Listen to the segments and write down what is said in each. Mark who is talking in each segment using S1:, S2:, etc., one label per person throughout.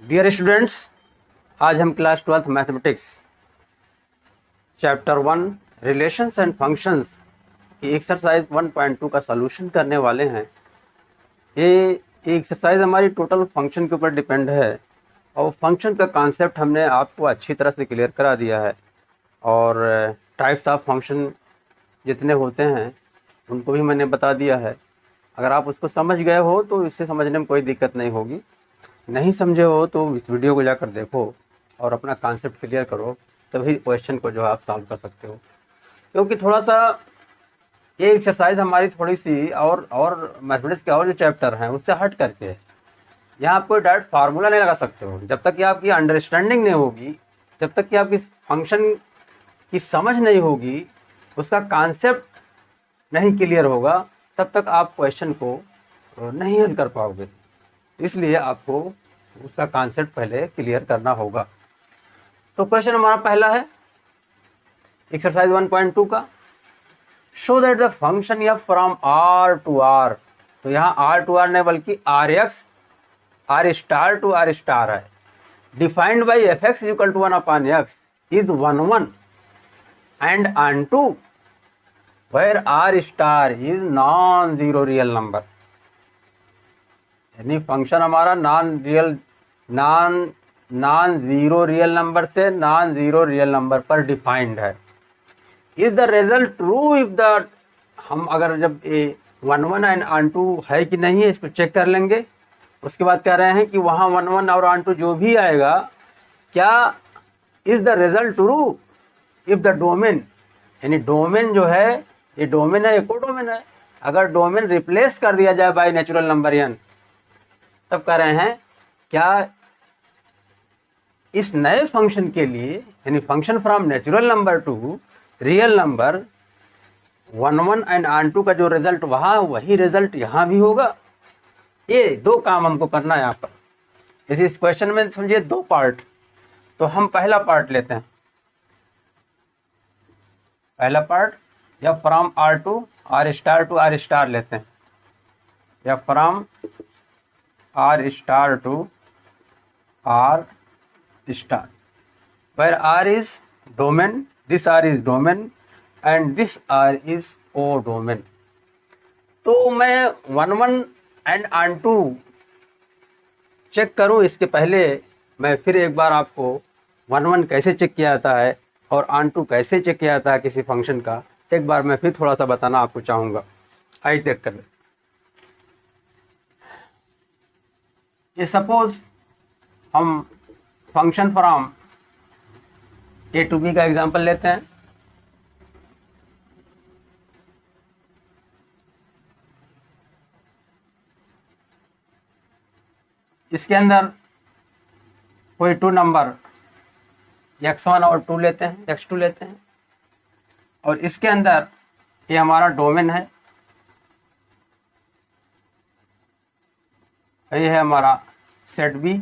S1: Dear students, आज हम class 12th mathematics chapter 1 relations and functions की एक्सरसाइज 1.2 का सॉल्यूशन करने वाले हैं। ये एक्सरसाइज हमारी टोटल फंक्शन के ऊपर डिपेंड है और फंक्शन का कॉन्सेप्ट हमने आपको अच्छी तरह से क्लियर करा दिया है और टाइप्स ऑफ फंक्शन जितने होते हैं उनको भी मैंने बता दिया है। अगर आप उसको समझ गए हो तो इससे समझने में कोई दिक्कत नहीं होगी, नहीं समझे हो तो इस वीडियो को जाकर देखो और अपना कॉन्सेप्ट क्लियर करो, तभी क्वेश्चन को जो है आप सॉल्व कर सकते हो। क्योंकि थोड़ा सा ये एक्सरसाइज हमारी थोड़ी सी और मैथमेटिक्स के और जो चैप्टर हैं उससे हट करके है। यहाँ आप कोई डायरेक्ट फार्मूला नहीं लगा सकते हो जब तक कि आपकी अंडरस्टैंडिंग नहीं होगी, जब तक कि आपकी फंक्शन की समझ नहीं होगी, उसका कॉन्सेप्ट नहीं क्लियर होगा, तब तक आप क्वेश्चन को नहीं हल कर पाओगे। इसलिए आपको उसका कॉन्सेप्ट पहले क्लियर करना होगा। तो क्वेश्चन हमारा पहला है एक्सरसाइज 1.2 का, show that the function F from R to R. तो यहाँ आर टू आर नहीं बल्कि R x R star to R star है। Defined by F x equal to 1/x is 1 and onto where R star is non zero real number. यानी function हमारा non zero real number से non zero real number पर defined है। Is the result true if the, हम अगर जब ये 1 and on to है कि नहीं है इसको चेक कर लेंगे। उसके बाद कह रहे हैं कि वहाँ 1 और ऑन टू जो भी आएगा, क्या is the result true if the domain, यानी डोमेन जो है ये डोमेन है, एको डोमेन है। अगर डोमेन रिप्लेस कर दिया जाए बाय नेचुरल नंबर n, तब कह रहे हैं क्या इस नए फंक्शन के लिए, यानी function from natural number to real number 1 and onto का जो रिजल्ट वहां, वही रिजल्ट यहां भी होगा। ये दो काम हमको करना है यहाँ पर। इस क्वेश्चन में समझिए दो पार्ट। तो हम पहला पार्ट लेते हैं। पहला पार्ट या from R to R star लेते हैं, या from R star to R star, where r is domain, this r is domain and this r is codomain। तो मैं 1 एंड ऑन टू चेक करूं इसके पहले मैं फिर एक बार आपको 1 कैसे चेक किया जाता है और ऑन टू कैसे चेक किया जाता है किसी फंक्शन का, एक बार मैं फिर थोड़ा सा बताना आपको चाहूँगा। आइए चेक कर ले। ये सपोज हम function from A to B का एग्जांपल लेते हैं। इसके अंदर कोई टू नंबर x1 और 2 लेते हैं, x2 लेते हैं, और इसके अंदर ये हमारा डोमेन है, ये है हमारा सेट बी,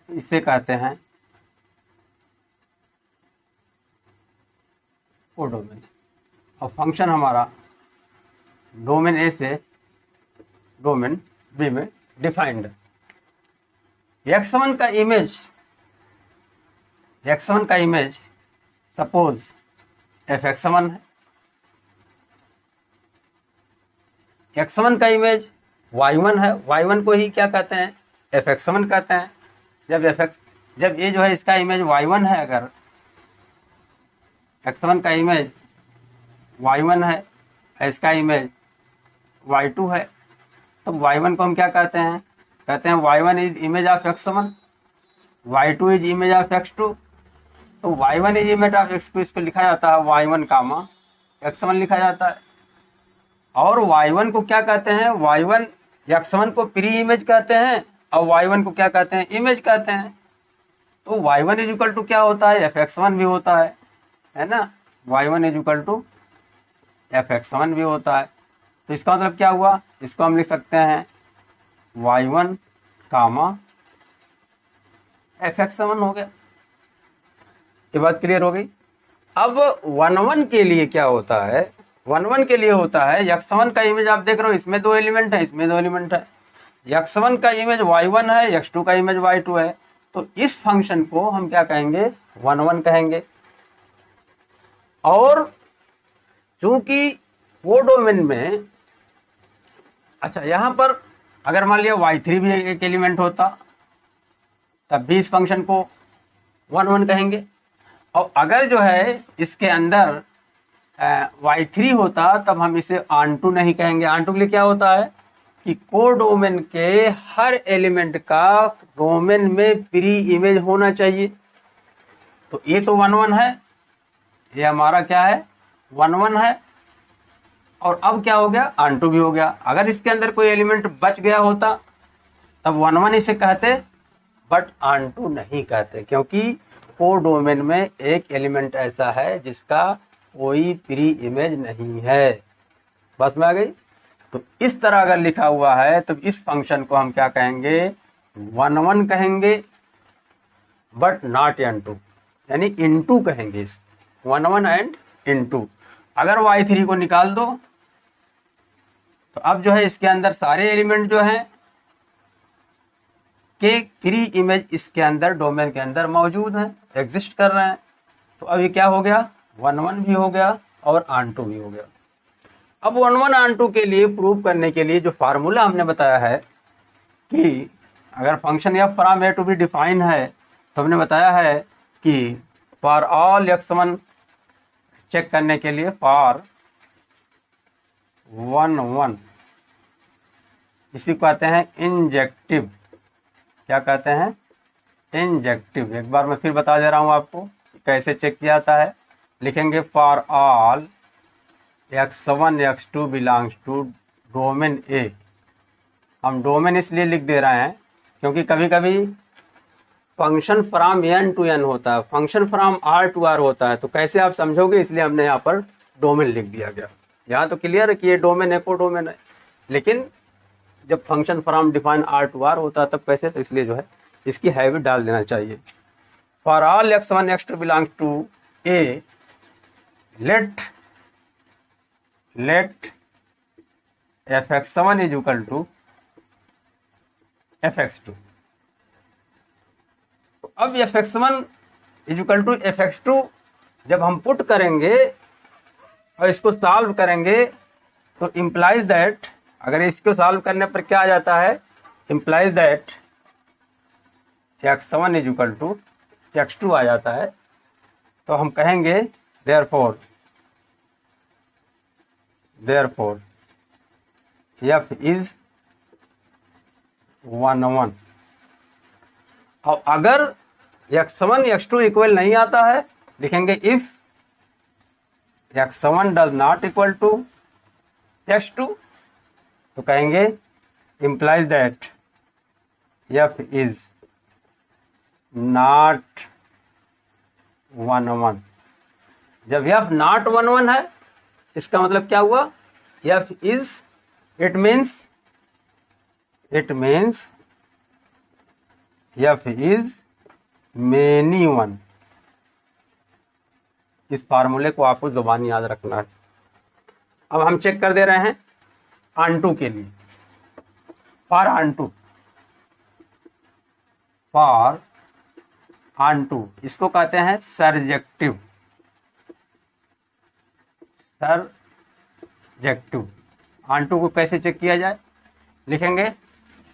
S1: इसे कहते हैं कोडोमेन। और फंक्शन हमारा डोमेन ए से डोमेन बी में डिफाइंड है। x1 का इमेज सपोज fx1 है, x1 का इमेज y1 है, y1 को ही क्या कहते हैं, fx1 कहते हैं। जब ये जो है इसका इमेज y1 है, अगर x1 का इमेज y1 है, इसका इमेज y2 है, तो y1 को हम क्या कहते हैं, y1 is image of x1, y2 is image of x2। तो y1 is image of x2, इसको लिखा जाता है y1 कामा x1 लिखा जाता है। और y1 को क्या कहते हैं, y1 x1 को प्री इमेज कहते हैं और y1 को क्या कहते हैं, इमेज कहते हैं। तो y1 इज इक्वल टू क्या होता है, fx1 भी होता है ना, y1 is equal to fx1 भी होता है। तो इसका मतलब क्या हुआ, इसको हम लिख सकते हैं y1 कामा fx1 हो गया। ये बात क्लियर हो गई। अब 1 के लिए क्या होता है, 1 के लिए होता है x1 का इमेज आप देख रहे हो, इसमें 2 एलिमेंट है, इसमें 2 एलिमेंट है। x1 का इमेज y1 है, x2 का इमेज y2 है, तो इस फंक्शन को हम क्या कहेंगे, 1 1 कहेंगे। और चूंकि कोडोमेन में, अच्छा यहां पर अगर मान लिया y3 भी एक एलिमेंट होता तब भी इस फंक्शन को 1 1 कहेंगे। और अगर जो है इसके अंदर y3 होता तब हम इसे ऑन2 नहीं कहेंगे। ऑन2 के लिए क्या होता है कि कोडोमेन के हर एलिमेंट का डोमेन में प्री इमेज होना चाहिए। तो ये तो 1 1 है, ये हमारा क्या है 1 1 है। और अब क्या हो गया, ऑन2 भी हो गया। अगर इसके अंदर कोई एलिमेंट बच गया होता तब 1 1 इसे कहते, बट ऑन2 नहीं कहते, क्योंकि कोडोमेन में एक एलिमेंट ऐसा है जिसका कोई प्री इमेज नहीं है। बस में आ गई। तो इस तरह अगर लिखा हुआ है तो इस फंक्शन को हम क्या कहेंगे, 1 1 कहेंगे, बट नॉट ऑन2, यानी इनटू कहेंगे इस 1 1 एंड इनटू। अगर y3 को निकाल दो तो अब जो है इसके अंदर सारे एलिमेंट जो हैं के प्री इमेज इसके अंदर डोमेन के अंदर मौजूद हैं, एग्जिस्ट कर रहे हैं। तो अब ये क्या हो गया, 1 1 भी हो गया और ऑन2 भी हो गया। अब 1 1 ऑन2 के लिए प्रूव करने के लिए जो फार्मूला हमने बताया है कि अगर function F from A to B define है, तो हमने बताया है कि फॉर ऑल x1 चेक करने के लिए फॉर 1 1, इसी को कहते हैं इंजेक्टिव। क्या कहते हैं, इंजेक्टिव। एक बार मैं फिर बता दे रहा हूं आपको कैसे चेक किया जाता है। लिखेंगे for all x1 x2 belongs to domain A. हम डोमेन इसलिए लिख दे रहे हैं क्योंकि कभी कभी function from N to N होता है, function from R to R होता है, तो कैसे आप समझोगे, इसलिए हमने यहाँ पर डोमेन लिख दिया गया। यहाँ तो क्लियर है कि ये डोमेन है, को डोमेन है, लेकिन जब function from define R to R होता है तब कैसे, तो इसलिए जो है इसकी हैबिट डाल देना चाहिए। For all x1 x2 belongs to A, let fx1 is equal to fx2। अब fx1 is equal to fx2 जब हम पुट करेंगे और इसको सॉल्व करेंगे तो इम्प्लाइज दैट, अगर इसको सॉल्व करने पर क्या आ जाता है, implies that x1 is equal to x2 आ जाता है। तो हम कहेंगे देयरफॉर f इज 1 1। और अगर x1 x2 इक्वल नहीं आता है, लिखेंगे if x1 does not equal to x2, तो कहेंगे implies that f is not 1 1। जब f नॉट 1 1 है, इसका मतलब क्या हुआ, f is, it means f is many 1। इस फार्मूले को आपको जुबान याद रखना है। अब हम चेक कर दे रहे हैं ऑन2 के लिए। फॉर ऑन2 इसको कहते हैं सरजेक्टिव। ऑन2 को कैसे चेक किया जाए, लिखेंगे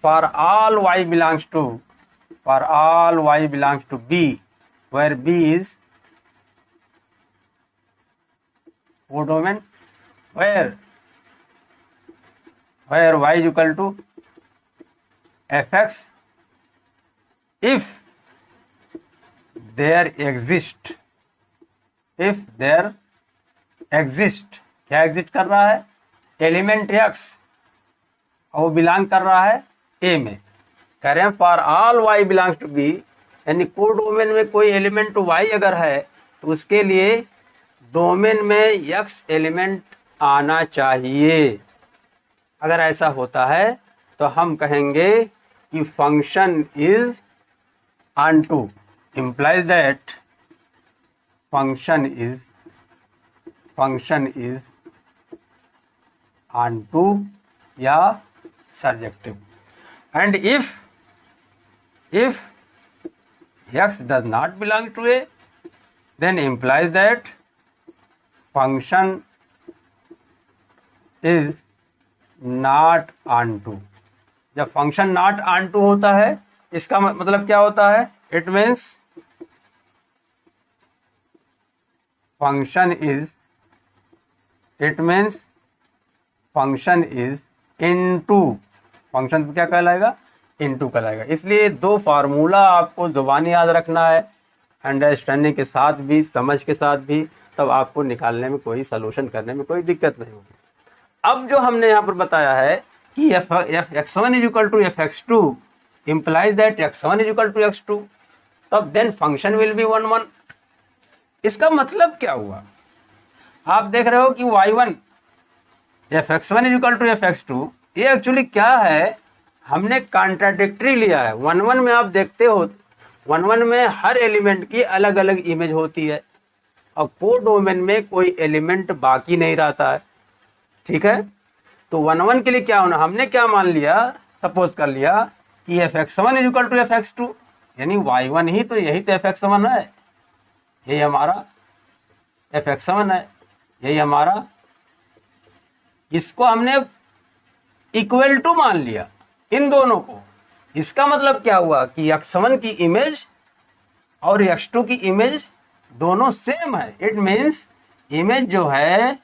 S1: for all y belongs to b, where b is codomain, where y is equal to fx if there exist, क्या एग्जिस्ट कर रहा है, एलिमेंट x, और वो बिलोंग कर रहा है a में। कह रहे हैं for all y belongs to b, यानी कोडोमेन में कोई एलिमेंट y अगर है तो उसके लिए डोमेन में x एलिमेंट आना चाहिए। अगर ऐसा होता है तो हम कहेंगे कि function is onto, implies that function is onto या surjective. and if x does not belong to a, then implies that function is not onto। जब फंक्शन नॉट onto होता है इसका मतलब क्या होता है? It means function is into. Function क्या कहलाएगा? इनटू कहलाएगा। इसलिए दो फार्मूला आपको जुबानी याद रखना है, अंडरस्टैंडिंग के साथ भी, समझ के साथ भी, तब आपको निकालने में कोई सलूशन करने में कोई दिक्कत नहीं होगी। अब जो हमने यहाँ पर बताया है कि F X one is equal to F X two implies that x1 is equal to x2, तब then function will be 1 1। इसका मतलब क्या हुआ? आप देख रहे हो कि y1 fx1 is equal to fx2, ये एक्चुअली क्या है? हमने कॉन्ट्राडिक्टरी लिया है। 1 1 में आप देखते हो 1 1 में हर एलिमेंट की अलग अलग इमेज होती है और कोडोमेन में कोई एलिमेंट बाकी नहीं रहता है, ठीक है? तो 1 1 के लिए क्या होना? हमने क्या मान लिया? सपोज कर लिया कि fx1 is equal to fx2, यानी y1 ही तो, यही तो fx1 है, यही हमारा fx1 है, यही हमारा, इसको हमने इक्वल टू मान लिया इन दोनों को। इसका मतलब क्या हुआ कि x1 की इमेज और x2 की इमेज दोनों सेम है। इट मीन्स इमेज जो है,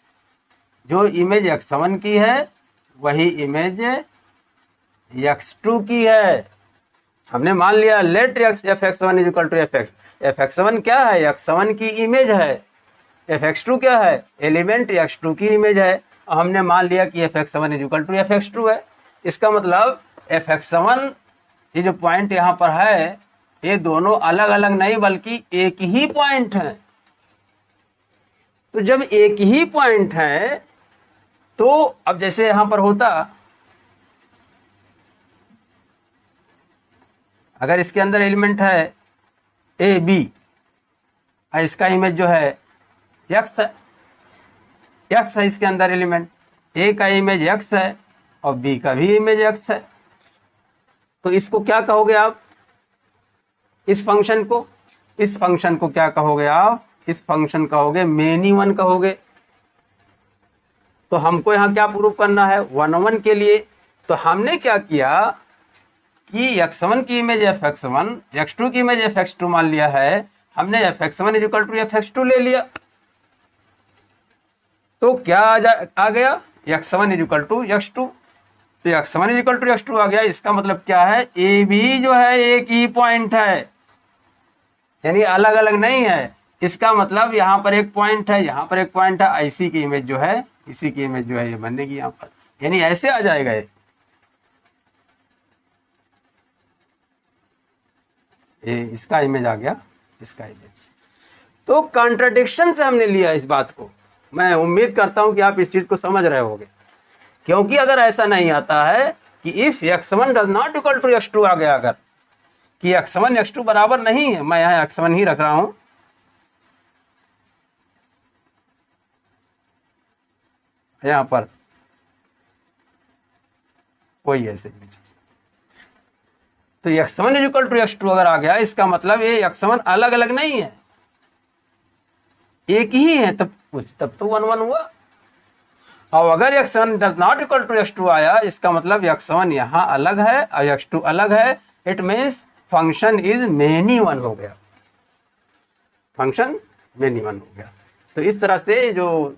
S1: जो इमेज x1 की है वही इमेज x2 की है। हमने मान लिया late fx1 is equal to fx1 क्या है? x1 की इमेज है। fx2 क्या है? एलिमेंट x2 की इमेज है। हमने मान लिया कि fx1 is equal to fx2 है। इसका मतलब fx1 ये जो पॉइंट यहाँ पर है, ये दोनों अलग अलग नहीं बल्कि एक ही पॉइंट है। तो जब एक ही पॉइंट है तो अब जैसे यहाँ पर होता, अगर इसके अंदर एलिमेंट है ए बी, इसका इमेज जो है एक्स है, एक्स है इसके अंदर एलिमेंट, ए का इमेज एक्स है और बी का भी इमेज एक्स है, तो इसको क्या कहोगे आप? इस फंक्शन को क्या कहोगे आप? इस फंक्शन कहोगे मेनी वन कहोगे। तो हमको यहाँ क्या प्रूव करना है? 1 1 के लिए तो हमने क्या किया कि x1 की इमेज fx1, x2 की इमेज fx2 मान लिया है। हमने fx1 is equal to fx2 ले लिया, तो क्या आ गया? x1 is equal to x2। तो x1 is equal to x2 आ गया। इसका मतलब क्या है? ए बी जो है एक ही पॉइंट है, यानी अलग अलग नहीं है। इसका मतलब यहाँ पर एक पॉइंट है, यहाँ पर एक पॉइंट है, इसी की इमेज जो है, इसी की इमेज जो है ये बनेगी यहाँ पर, यानी ऐसे आ जाएगा ये इसका इमेज आ गया, इसका इमेज। तो कॉन्ट्रडिक्शन से हमने लिया इस बात को। मैं उम्मीद करता हूं कि आप इस चीज को समझ रहे होंगे, क्योंकि अगर ऐसा नहीं आता है कि if x1 does not equal to x2 आ गया, अगर कि x1 x2 बराबर नहीं है, मैं यहाँ x1 ही रख रहा हूं, यहाँ पर कोई ऐसे इमेज, तो x1 is equal to x2 अगर आ गया, इसका मतलब ये x1 अलग अलग नहीं है, एक ही है, तब तो 1 1 हुआ। और अगर x1 does not equal to x2 आया, इसका मतलब x1 यहाँ अलग है और x2 अलग है। It means function is many one हो गया, फंक्शन मेनी वन हो गया। तो इस तरह से जो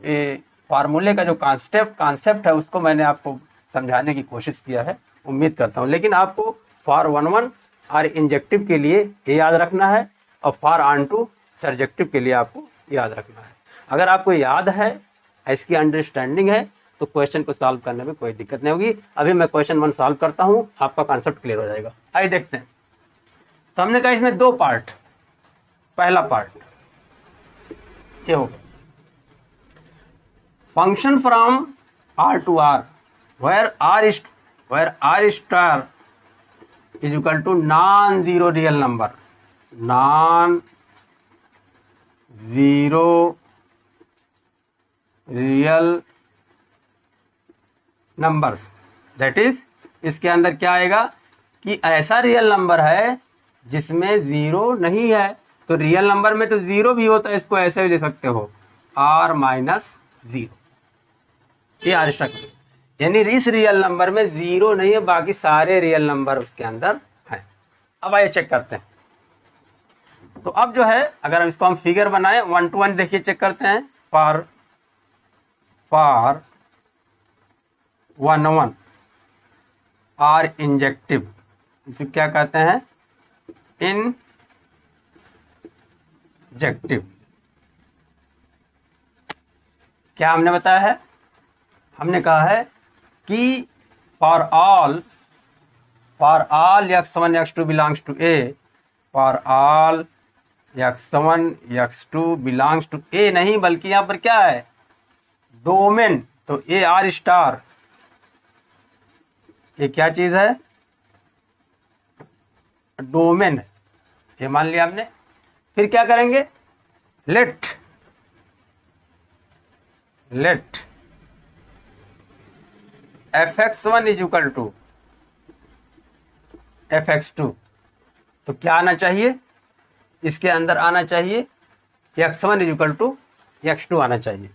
S1: फार्मूले का जो कॉन्सेप्ट है उसको मैंने आपको समझाने की कोशिश किया है, उम्मीद करता हूँ। लेकिन आपको फॉर 1 1 और इंजेक्टिव के लिए ये याद रखना है और फॉर ऑन टू सर्जेक्टिव के लिए आपको याद रखना है। अगर आपको याद है, इसकी अंडरस्टैंडिंग है, तो क्वेश्चन को सॉल्व करने में कोई दिक्कत नहीं होगी। अभी मैं क्वेश्चन 1 सॉल्व करता हूँ, आपका कॉन्सेप्ट क्लियर हो जाएगा। आइए देखते हैं। तो हमने कहा इसमें 2 पार्ट, पहला पार्ट ये होगा function from R to R where R star is equal to non-zero real number, non-zero real numbers, that is इसके अंदर क्या आएगा कि ऐसा रियल नंबर है जिसमें ज़ीरो नहीं है। तो रियल नंबर में तो ज़ीरो भी होता है, इसको ऐसे भी ले सकते हो r माइनस ज़ीरो, ये आर स्टार, यानी इस रियल नंबर में ज़ीरो नहीं है, बाकी सारे रियल नंबर उसके अंदर हैं। अब आइए चेक करते हैं। तो अब जो है अगर इसको हम फिगर बनाएं 1 to 1, देखिए चेक करते हैं। फॉर 1 1 आर इंजेक्टिव, इसे क्या कहते हैं, इंजेक्टिव। क्या हमने बताया है, हमने कहा है कि for all x1 x2 belongs to A, for all x1 x2 belongs to A नहीं, बल्कि यहां पर क्या है, डोमेन। तो ए आर स्टार, ये क्या चीज है, डोमेन है, ये मान लिया हमने। फिर क्या करेंगे, late fx1 is equal to fx2। तो क्या आना चाहिए, इसके अंदर आना चाहिए x1 is equal to x2 आना चाहिए।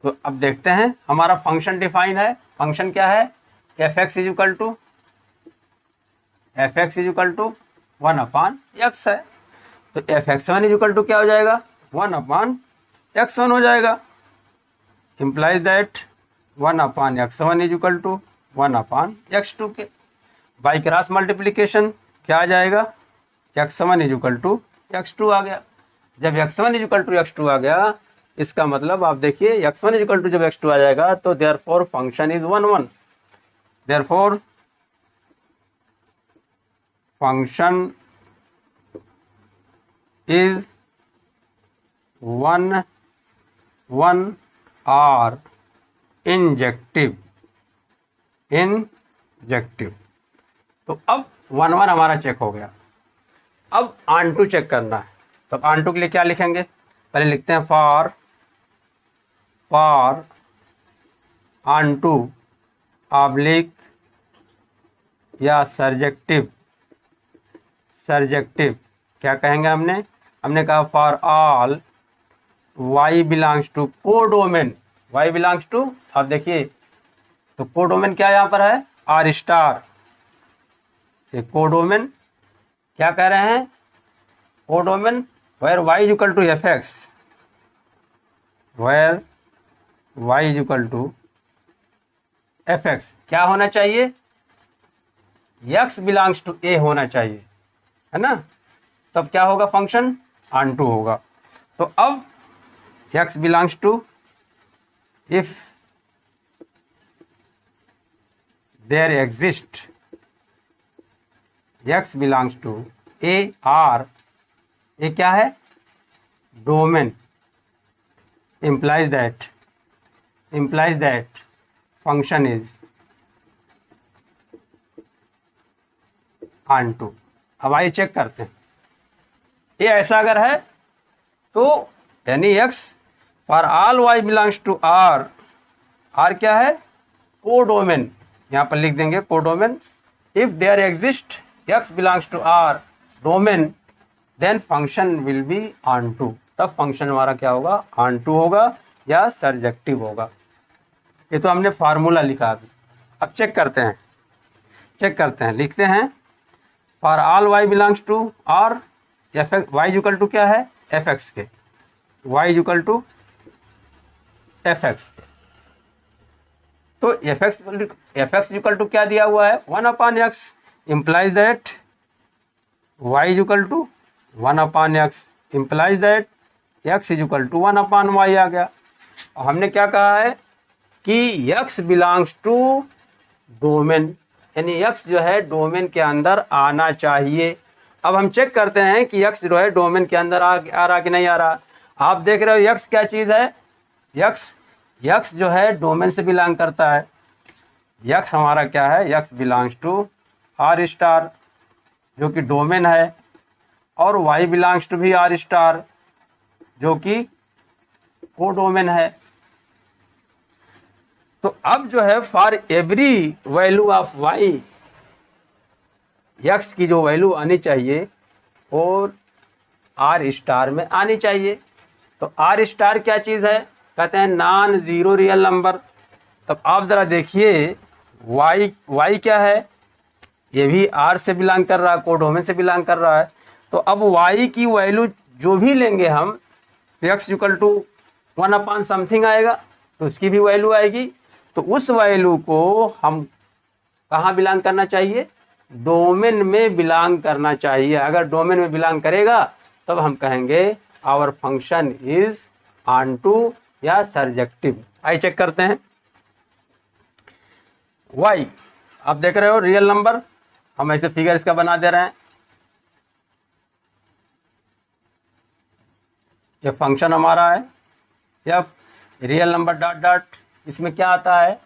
S1: तो अब देखते हैं, हमारा फंक्शन डिफाइन है। फंक्शन क्या है, fx is equal to 1 upon x है। तो fx1 इज इक्वल टू क्या हो जाएगा, 1 अपान x1 हो जाएगा। Implies that 1 upon x1 is equal to 1 upon x2 के बाई क्रॉस मल्टीप्लीकेशन क्या आ जाएगा, x1 is equal to x2 आ गया। जब x1 is equal to x2 आ गया, इसका मतलब आप देखिए x1 इज इक्वल टू जब x2 आ जाएगा तो therefore function is 1 1, therefore function is 1 1 are injective. तो अब 1 1 हमारा चेक हो गया। अब ऑन टू चेक करना है। तो ऑन टू के लिए क्या लिखेंगे, पहले लिखते हैं फॉर ऑन टू ऑब्लिक या सर्जेक्टिव क्या कहेंगे, हमने कहा for all y belongs to codomain, y belongs to, अब देखिए तो कोडोमेन क्या यहाँ पर है, आर स्टार। ये कोडोमेन क्या कह रहे हैं, codomain where y is equal to fx, where y is equal to fx क्या होना चाहिए, x बिलोंग्स टू a होना चाहिए, है ना। तब क्या होगा, फंक्शन ऑन टू होगा। तो अब x belongs to, if there exist x belongs to a R, ये क्या है, domain, implies that function is on to। अब आइए चेक करते हैं, ये ऐसा अगर है तो यानी x for all y belongs to r, r क्या है, कोडोमेन, यहाँ पर लिख देंगे codomain. If there exist x belongs to r domain, then function will be onto. तब फंक्शन हमारा क्या होगा, ऑन टू होगा या सर्जेक्टिव होगा। ये तो हमने फार्मूला लिखा अभी। अब चेक करते हैं, लिखते हैं for all y belongs to r, y equal to क्या है, fx के, y इक्वल टू fx। तो fx इक्वल टू क्या दिया हुआ है, 1 upon x, implies that y equal to 1 upon x, implies that x is equal to 1 upon y आ गया। और हमने क्या कहा है कि x बिलोंग्स टू डोमेन, यानी x जो है डोमेन के अंदर आना चाहिए। अब हम चेक करते हैं कि x जो है डोमेन के अंदर आ रहा कि नहीं आ रहा। आप देख रहे हो x क्या चीज़ है, x जो है डोमेन से बिलोंग करता है। x हमारा क्या है, x belongs to R star जो कि डोमेन है, और y बिलोंग्स टू भी आर स्टार जो कि कोडोमेन है। तो अब जो है for every value of y, x की जो वैल्यू आनी चाहिए और आर स्टार में आनी चाहिए। तो आर स्टार क्या चीज़ है, कहते हैं नॉन ज़ीरो रियल नंबर। तब आप ज़रा देखिए y क्या है, ये भी आर से बिलोंग कर रहा है, कोडोमेन से बिलोंग कर रहा है। तो अब y की वैल्यू जो भी लेंगे हम, x इक्वल टू 1 समथिंग आएगा, तो उसकी भी वैल्यू आएगी। तो उस वैल्यू को हम कहाँ बिलोंग करना चाहिए, डोमेन में बिलोंग करना चाहिए। अगर डोमेन में बिलोंग करेगा तब हम कहेंगे आवर फंक्शन इज ऑनटू या सर्जेक्टिव। आइए चेक करते हैं। y आप देख रहे हो रियल नंबर, हम ऐसे फिगर इसका बना दे रहे हैं। ये फंक्शन हमारा है F real number dot dot, इसमें क्या आता है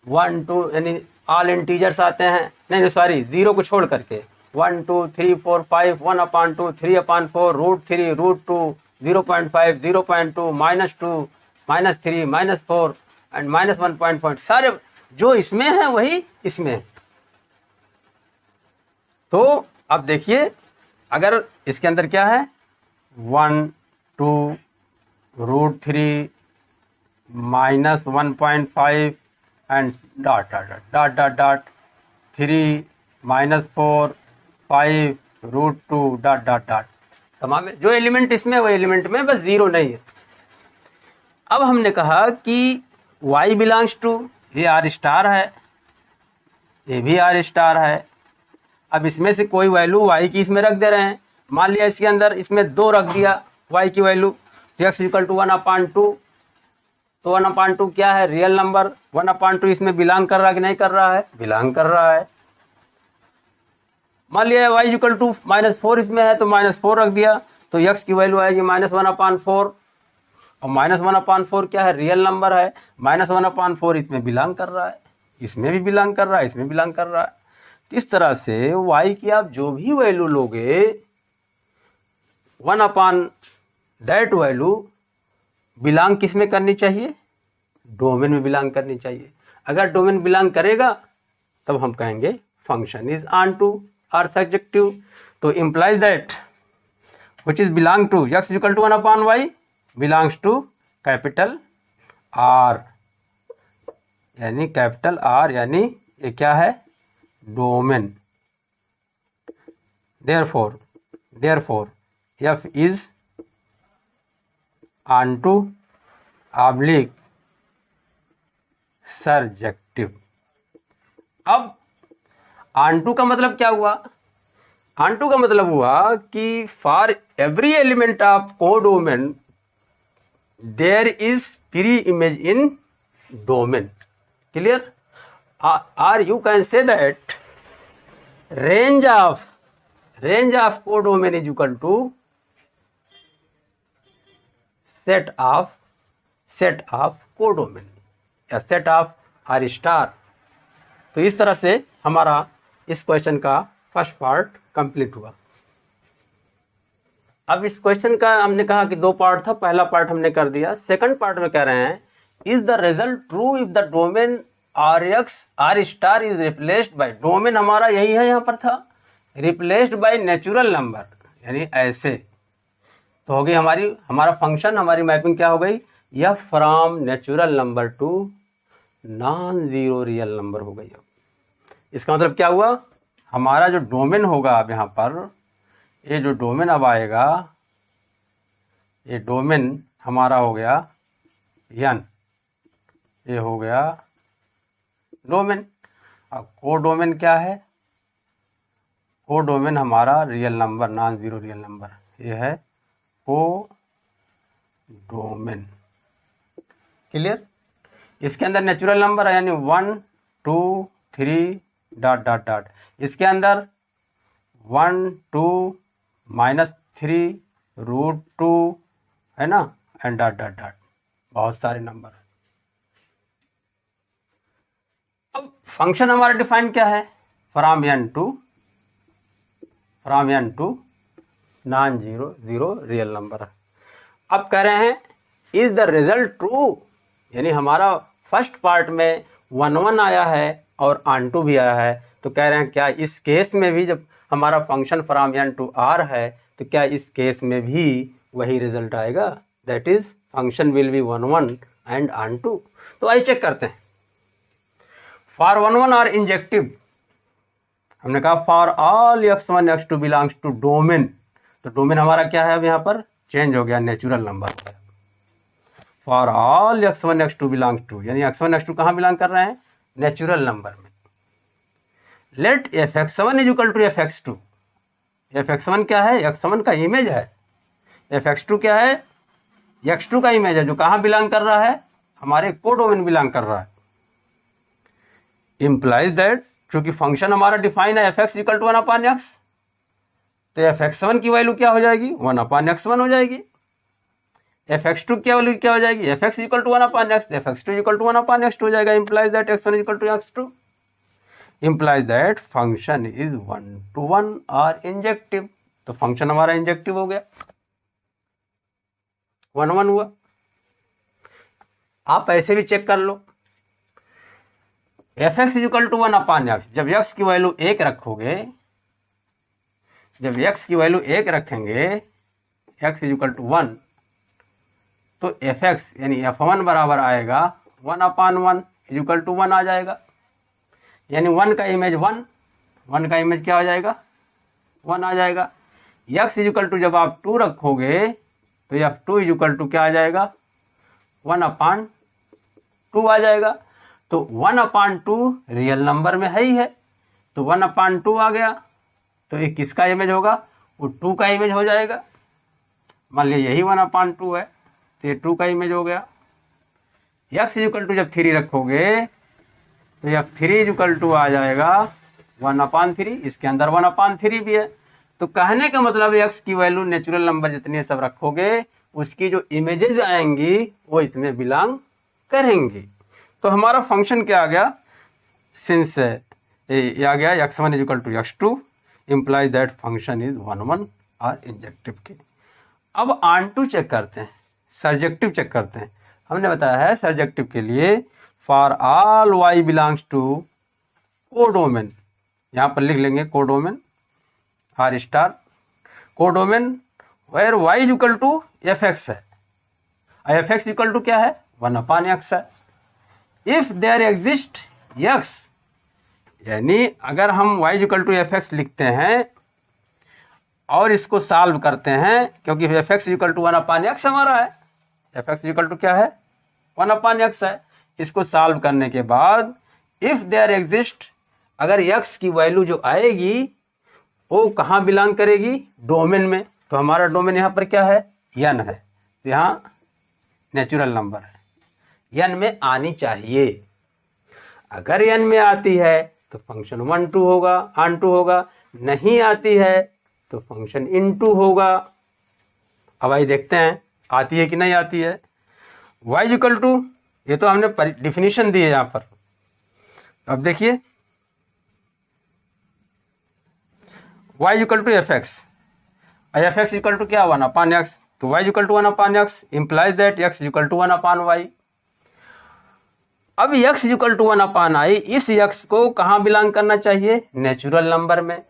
S1: 1 2 यानी ऑल इंटीजर्स आते हैं, नहीं सॉरी जीरो को छोड़ करके 1 2 3 4 5 1/2 3/4 √3 √2 0.5 0.2 -2 -3 -4 एंड -1.5 सारे जो इसमें है वही इसमें है। तो अब देखिए अगर इसके अंदर क्या है 1 2 √3 -1.5 and dot dot dot dot dot 3 -4 5 √2 dot dot dot, तमाम जो एलिमेंट इसमें वो एलिमेंट में बस जीरो नहीं है। अब हमने कहा कि y बिलोंग्स टू, ये आर स्टार है, ये भी आर स्टार है। अब इसमें से कोई वैल्यू y की इसमें रख दे रहे हैं, मान लिया इसके अंदर इसमें 2 रख दिया y की वैल्यू, तो x इक्वल टू 1/2। तो 1/2 क्या है रियल नंबर, 1/2 इसमें बिलोंग कर रहा है कि नहीं कर रहा है, बिलोंग कर रहा है। मान लिया y इक्वल टू -4 इसमें है तो -4 रख दिया, तो x की वैल्यू आएगी -1/4। और -1/4 क्या है रियल नंबर है, -1/4 इसमें बिलोंग कर रहा है, इसमें भी बिलोंग कर रहा है, इसमें बिलोंग कर रहा है। इस तरह से y की आप जो भी वैल्यू लोगे 1/that वैल्यू बिलोंग किस में करनी चाहिए, डोमेन में बिलोंग करनी चाहिए। अगर डोमेन बिलोंग करेगा तब हम कहेंगे function is onto or subjective. तो implies that which is belong to x equal to 1/y belongs to capital R, यानी कैपिटल आर यानी ये क्या है domain. Therefore f is onto oblique surjective. अब ऑनटू का मतलब क्या हुआ, ऑनटू का मतलब हुआ कि for every element of codomain there is preimage in domain. Clear, or you can say that range of codomain is equal to set of codomain या set of R स्टार। तो इस तरह से हमारा इस क्वेश्चन का first part complete हुआ। अब इस क्वेश्चन का हमने कहा कि 2 पार्ट था, पहला पार्ट हमने कर दिया। सेकंड पार्ट में कह रहे हैं is the result true if the domain R star is replaced by, domain हमारा यही है यहाँ पर था, रिप्लेस्ड बाय नेचुरल नंबर, यानी ऐसे। तो हो गई हमारा फंक्शन, हमारी मैपिंग क्या हो गई, यह from natural number to non zero real number हो गई। अब इसका मतलब क्या हुआ, हमारा जो डोमेन होगा अब यहाँ पर, ये जो डोमेन अब आएगा, ये डोमेन हमारा हो गया n, ये हो गया डोमेन। अब कोडोमेन क्या है, कोडोमेन हमारा real number non zero real number, ये है कोडोमेन। क्लियर, इसके अंदर नेचुरल नंबर है यानी 1 2 3 डॉट डॉट डॉट, इसके अंदर 1 2 -3 √2 है ना, एंड डॉट डॉट डॉट, बहुत सारे नंबर। अब फंक्शन हमारा डिफाइन क्या है, from n to non zero real number. अब कह रहे हैं इज द रिजल्ट ट्रू, यानी हमारा फर्स्ट पार्ट में 1 1 आया है और ऑन टू भी आया है, तो कह रहे हैं क्या इस केस में भी जब हमारा function from n to r है तो क्या इस केस में भी वही रिजल्ट आएगा, that is function will be 1 1 and onto. तो आइए चेक करते हैं। फॉर 1 1 आर इंजेक्टिव, हमने कहा for all x1 x2 belongs to domain, तो डोमेन हमारा क्या है, अब यहाँ पर चेंज हो गया, नेचुरल नंबर हो गया। For all x1 x2 belongs to, यानी x1 x2 कहाँ बिलोंग कर रहे हैं, नेचुरल नंबर में। Let fx1 is equal to fx2, fx1 क्या है, x1 का इमेज है, fx2 क्या है, x2 का इमेज है, जो कहाँ बिलोंग कर रहा है, हमारे कोडोमेन बिलोंग कर रहा है। इम्प्लाइज दैट, क्योंकि फंक्शन हमारा डिफाइन है fx इक्वल टू 1/x, तो fx1 की वैल्यू क्या हो जाएगी, 1/x1 हो जाएगी। fx2 की वैल्यू क्या हो जाएगी, fx equal to 1/x, fx2 equal to 1/x हो जाएगा। Implies that x1 equal to x2, implies that function is 1 to 1 are injective, तो फंक्शन हमारा इंजेक्टिव हो गया, 1 1 हुआ। आप ऐसे भी चेक कर लो, fx इक्वल टू 1/x, जब x की वैल्यू 1 रखोगे, जब x की वैल्यू 1 रखेंगे, x इक्वल टू 1, तो fx यानी f1 बराबर आएगा 1/1 इक्वल टू 1 आ जाएगा, यानी 1 का इमेज 1, 1 का इमेज क्या हो जाएगा, 1 आ जाएगा। x इक्वल टू जब आप 2 रखोगे तो f2 इक्वल टू क्या आ जाएगा, 1/2 आ जाएगा। तो 1/2 रियल नंबर में है ही है, तो 1/2 आ गया, तो ये किसका इमेज होगा, वो 2 का इमेज हो जाएगा। मान लिया यही 1/2 है, तो ये 2 का इमेज हो गया। x इक्वल टू जब 3 रखोगे तो f3 इक्वल टू आ जाएगा 1/3, इसके अंदर 1/3 भी है। तो कहने का मतलब x की वैल्यू नेचुरल नंबर जितने सब रखोगे उसकी जो इमेजेस आएंगी वो इसमें बिलोंग करेंगी। तो हमारा फंक्शन क्या आ गया, सिंस ये आ गया x1 equal to x2, implies that function is 1 1 are injective के। अब ऑन टू चेक करते हैं, सर्जेक्टिव चेक करते हैं। हमने बताया है सर्जेक्टिव के लिए for all y belongs to codomain, यहाँ पर लिख लेंगे codomain R star, codomain where y equal to fx है, fx इक्वल टू क्या है, 1/x है। इफ देयर एग्जिस्ट x, यानी अगर हम y इक्वल टू fx लिखते हैं और इसको सॉल्व करते हैं, क्योंकि fx इक्वल टू 1/x हमारा है, fx इक्वल टू क्या है, 1/x है। इसको सॉल्व करने के बाद इफ देयर एग्जिस्ट, अगर x की वैल्यू जो आएगी वो कहाँ बिलोंग करेगी, डोमेन में, तो हमारा डोमेन यहाँ पर क्या है, n है, तो यहाँ नेचुरल नंबर है, n में आनी चाहिए। अगर n में आती है तो फंक्शन 1 2 होगा, ऑन टू होगा, नहीं आती है तो फंक्शन इनटू होगा। अब आइए देखते हैं आती है कि नहीं आती है। y इक्वल टू, ये तो हमने डिफिनीशन दी है यहाँ पर, अब देखिए y equal to fx, fx equal to क्या 1/x, तो y equal to 1/x implies that x equal to 1/y। अब x इक्वल टू 1/i, इस x को कहाँ बिलोंग करना चाहिए, नेचुरल नंबर में।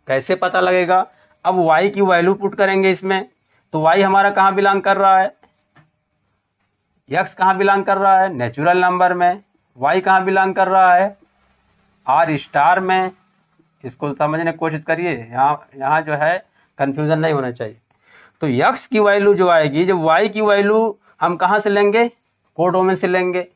S1: कैसे पता लगेगा, अब y की वैल्यू पुट करेंगे इसमें, तो y हमारा कहाँ बिलोंग कर रहा है, x कहाँ बिलोंग कर रहा है, नेचुरल नंबर में। y कहाँ बिलोंग कर रहा है, r स्टार में। इसको समझने की कोशिश करिए, यहाँ जो है कन्फ्यूज़न नहीं होना चाहिए। तो x की वैल्यू जो आएगी, जब y की वैल्यू हम कहाँ से लेंगे, कोडोमेन से लेंगे,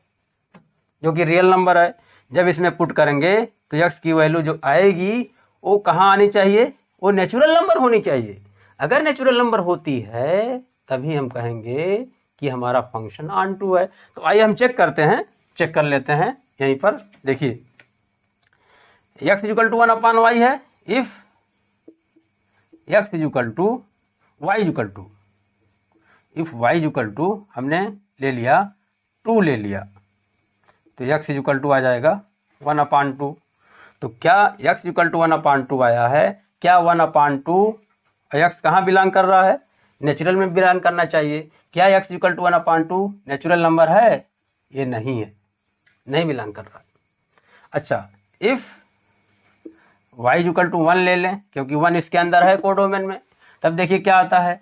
S1: जो कि रियल नंबर है। जब इसमें पुट करेंगे तो x की वैल्यू जो आएगी वो कहाँ आनी चाहिए, वो नेचुरल नंबर होनी चाहिए। अगर नेचुरल नंबर होती है तभी हम कहेंगे कि हमारा फंक्शन ऑन टू है। तो आइए हम चेक करते हैं, चेक कर लेते हैं। यहीं पर देखिए x इक्वल टू 1/y है, if x equal to y equal to, if y equal to हमने ले लिया 2 ले लिया, तो x इक्वल टू आ जाएगा 1/2। तो क्या x इक्वल टू 1/2 आया है, क्या 1/2 x कहाँ बिलोंग कर रहा है, नेचुरल में बिलोंग करना चाहिए। क्या x equal to 1/2 natural number है, ये नहीं है, नहीं बिलोंग कर रहा। अच्छा, इफ y इक्वल टू 1 ले लें क्योंकि 1 इसके अंदर है कोडोमेन में, तब देखिए क्या आता है,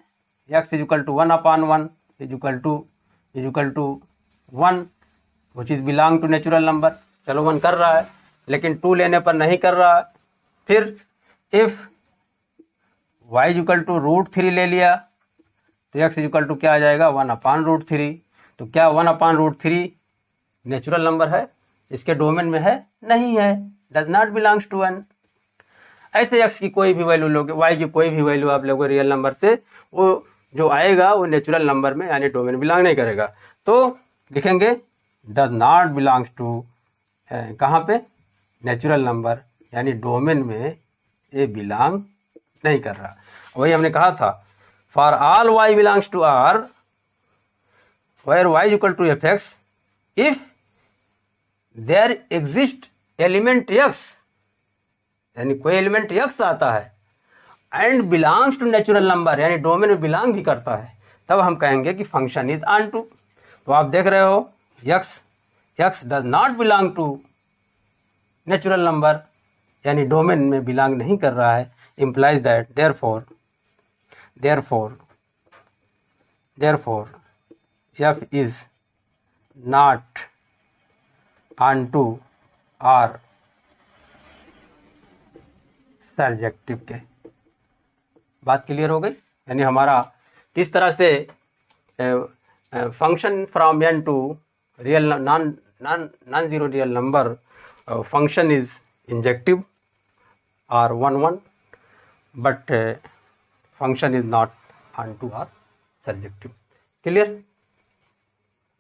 S1: x equal to 1/1 equal to 1 which is belong to natural number. चलो 1 कर रहा है, लेकिन 2 लेने पर नहीं कर रहा है। फिर इफ y इक्वल टू √3 ले लिया तो x इक्वल टू क्या आ जाएगा, 1/√3। तो क्या 1/√3 नेचुरल नंबर है, इसके डोमेन में है, नहीं है, does not belongs to n। ऐसे x की कोई भी वैल्यू लोगे, y की कोई भी वैल्यू आप लोगे रियल नंबर से, वो जो आएगा वो नेचुरल नंबर में यानी डोमेन बिलोंग नहीं करेगा। तो लिखेंगे डज नॉट बिलोंग्स टू, कहाँ पे, नेचुरल नंबर यानी डोमेन में ये बिलोंग नहीं कर रहा। वही हमने कहा था, for all y belongs to r where y equal to fx if there exist element x, यानी कोई एलिमेंट x आता है and belongs to natural number यानी डोमेन में बिलोंग भी करता है, तब हम कहेंगे कि फंक्शन इज ऑन टू। तो आप देख रहे हो x does not belong to natural number यानी डोमेन में बिलोंग नहीं कर रहा है, implies that therefore f is not onto or surjective के। बात क्लियर हो गई, यानी हमारा किस तरह से function from n to real non zero real number function is injective or 1 but function is not onto or surjective। Clear?